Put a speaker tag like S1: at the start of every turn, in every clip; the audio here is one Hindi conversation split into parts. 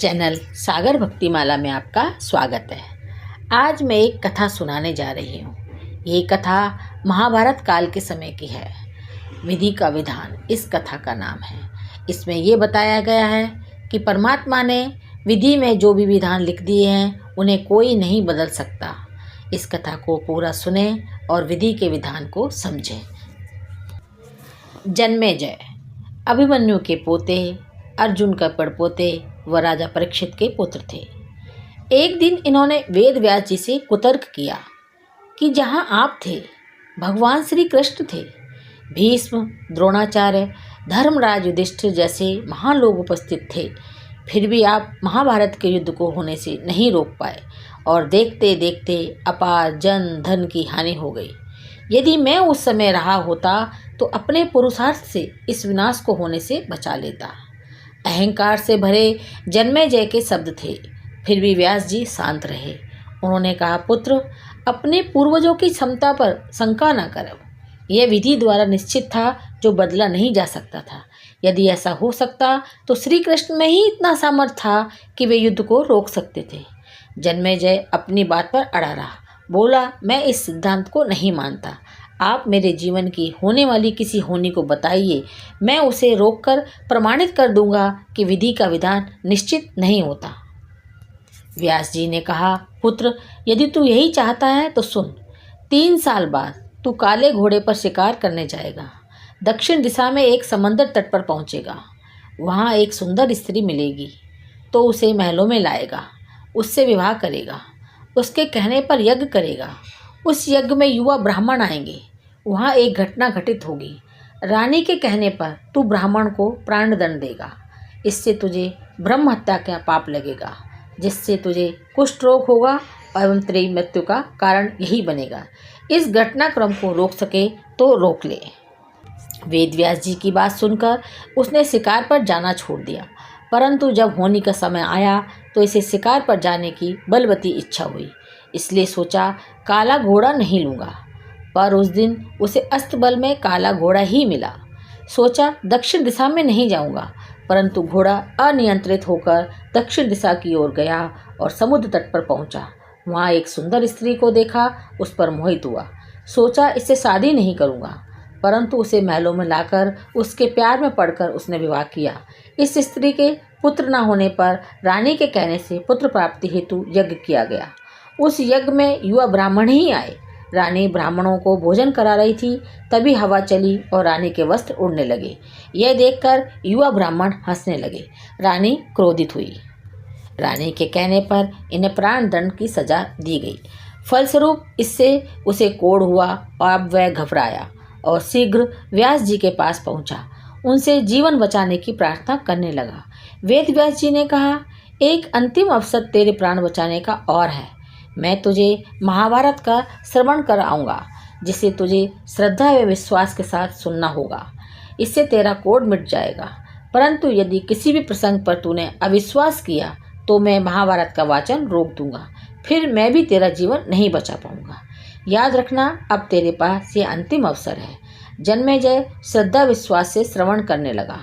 S1: चैनल सागर भक्तिमाला में आपका स्वागत है। आज मैं एक कथा सुनाने जा रही हूँ। ये कथा महाभारत काल के समय की है। विधि का विधान इस कथा का नाम है। इसमें ये बताया गया है कि परमात्मा ने विधि में जो भी विधान लिख दिए हैं उन्हें कोई नहीं बदल सकता। इस कथा को पूरा सुने और विधि के विधान को समझें। जन्मेजय अभिमन्यु के पोते, अर्जुन का पड़पोते व राजा परीक्षित के पुत्र थे। एक दिन इन्होंने वेद व्यास जी से कुतर्क किया कि जहाँ आप थे भगवान श्री कृष्ण थे, भीष्म, द्रोणाचार्य, धर्मराज, युधिष्ठिर जैसे महान लोग उपस्थित थे, फिर भी आप महाभारत के युद्ध को होने से नहीं रोक पाए और देखते देखते अपार जन धन की हानि हो गई। यदि मैं उस समय रहा होता तो अपने पुरुषार्थ से इस विनाश को होने से बचा लेता। अहंकार से भरे जन्मेजय के शब्द थे, फिर भी व्यास जी शांत रहे। उन्होंने कहा, पुत्र, अपने पूर्वजों की क्षमता पर शंका न करो। यह विधि द्वारा निश्चित था जो बदला नहीं जा सकता था। यदि ऐसा हो सकता तो श्री कृष्ण में ही इतना सामर्थ्य था कि वे युद्ध को रोक सकते थे। जन्मेजय अपनी बात पर अड़ा रहा, बोला, मैं इस सिद्धांत को नहीं मानता। आप मेरे जीवन की होने वाली किसी हानि को बताइए, मैं उसे रोककर प्रमाणित कर दूंगा कि विधि का विधान निश्चित नहीं होता। व्यास जी ने कहा, पुत्र, यदि तू यही चाहता है तो सुन। 3 साल बाद तू काले घोड़े पर शिकार करने जाएगा। दक्षिण दिशा में एक समंदर तट पर पहुंचेगा। वहां एक सुंदर स्त्री मिलेगी तो उसे महलों में लाएगा, उससे विवाह करेगा, उसके कहने पर यज्ञ करेगा। उस यज्ञ में युवा ब्राह्मण आएंगे। वहाँ एक घटना घटित होगी। रानी के कहने पर तू ब्राह्मण को प्राणदंड देगा। इससे तुझे ब्रह्म हत्या का पाप लगेगा, जिससे तुझे कुष्ठ रोग होगा एवं तेरी मृत्यु का कारण यही बनेगा। इस घटनाक्रम को रोक सके तो रोक ले। वेदव्यास जी की बात सुनकर उसने शिकार पर जाना छोड़ दिया, परंतु जब होनी का समय आया तो इसे शिकार पर जाने की बलवती इच्छा हुई। इसलिए सोचा, काला घोड़ा नहीं लूँगा। पर उस दिन उसे अस्तबल में काला घोड़ा ही मिला। सोचा, दक्षिण दिशा में नहीं जाऊँगा, परंतु घोड़ा अनियंत्रित होकर दक्षिण दिशा की ओर गया और समुद्र तट पर पहुँचा। वहाँ एक सुंदर स्त्री को देखा, उस पर मोहित हुआ। सोचा, इससे शादी नहीं करूँगा, परंतु उसे महलों में लाकर उसके प्यार में पड़कर उसने विवाह किया। इस स्त्री के पुत्र न होने पर रानी के कहने से पुत्र प्राप्ति हेतु यज्ञ किया गया। उस यज्ञ में युवा ब्राह्मण ही आए। रानी ब्राह्मणों को भोजन करा रही थी, तभी हवा चली और रानी के वस्त्र उड़ने लगे। यह देखकर युवा ब्राह्मण हंसने लगे। रानी क्रोधित हुई। रानी के कहने पर इन्हें प्राण दंड की सजा दी गई। फलस्वरूप इससे उसे कोढ़ हुआ और अब वह घबराया और शीघ्र व्यास जी के पास पहुंचा। उनसे जीवन बचाने की प्रार्थना करने लगा। वेद व्यास जी ने कहा, एक अंतिम अवसर तेरे प्राण बचाने का और है। मैं तुझे महाभारत का श्रवण कराऊंगा, जिसे तुझे श्रद्धा व विश्वास के साथ सुनना होगा। इससे तेरा कोढ़ मिट जाएगा। परंतु यदि किसी भी प्रसंग पर तूने अविश्वास किया तो मैं महाभारत का वाचन रोक दूंगा, फिर मैं भी तेरा जीवन नहीं बचा पाऊंगा। याद रखना, अब तेरे पास ये अंतिम अवसर है। जन्मेजय श्रद्धा विश्वास से श्रवण करने लगा।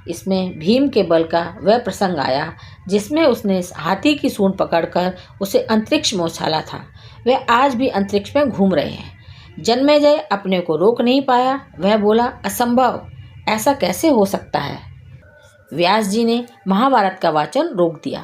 S1: इसमें भीम के बल का वह प्रसंग आया जिसमें उसने हाथी की सूंड पकड़कर उसे अंतरिक्ष में उछाला था। वे आज भी अंतरिक्ष में घूम रहे हैं। जन्मेजय अपने को रोक नहीं पाया। वह बोला, असंभव, ऐसा कैसे हो सकता है। व्यास जी ने महाभारत का वाचन रोक दिया।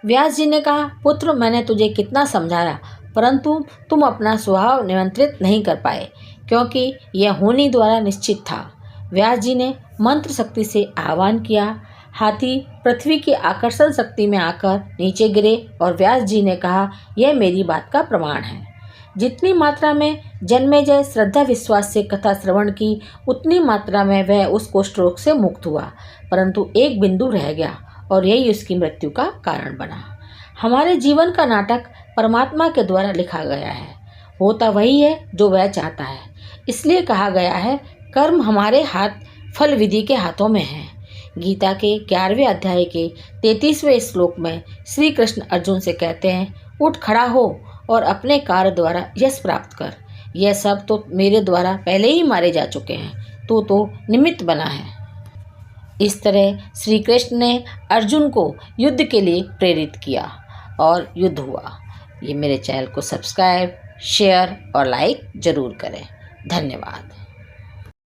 S1: व्यास जी ने कहा, पुत्र, मैंने तुझे कितना समझाया, परंतु तुम अपना स्वभाव नियंत्रित नहीं कर पाए, क्योंकि यह होनी द्वारा निश्चित था। व्यास जी ने मंत्र शक्ति से आह्वान किया। हाथी पृथ्वी की आकर्षण शक्ति में आकर नीचे गिरे और व्यास जी ने कहा, यह मेरी बात का प्रमाण है। जितनी मात्रा में जन्मेजय श्रद्धा विश्वास से कथा श्रवण की, उतनी मात्रा में वह उस कुष्ठ रोग से मुक्त हुआ, परंतु एक बिंदु रह गया और यही उसकी मृत्यु का कारण बना। हमारे जीवन का नाटक परमात्मा के द्वारा लिखा गया है। होता वही है जो वह चाहता है। इसलिए कहा गया है, कर्म हमारे हाथ, फल विधि के हाथों में है। गीता के 11वें अध्याय के 33वें श्लोक में श्री कृष्ण अर्जुन से कहते हैं, उठ खड़ा हो और अपने कार्य द्वारा यश प्राप्त कर। यह सब तो मेरे द्वारा पहले ही मारे जा चुके हैं, तू तो निमित्त बना है। इस तरह श्री कृष्ण ने अर्जुन को युद्ध के लिए प्रेरित किया और युद्ध हुआ। ये मेरे चैनल को सब्सक्राइब, शेयर और लाइक ज़रूर करें। धन्यवाद।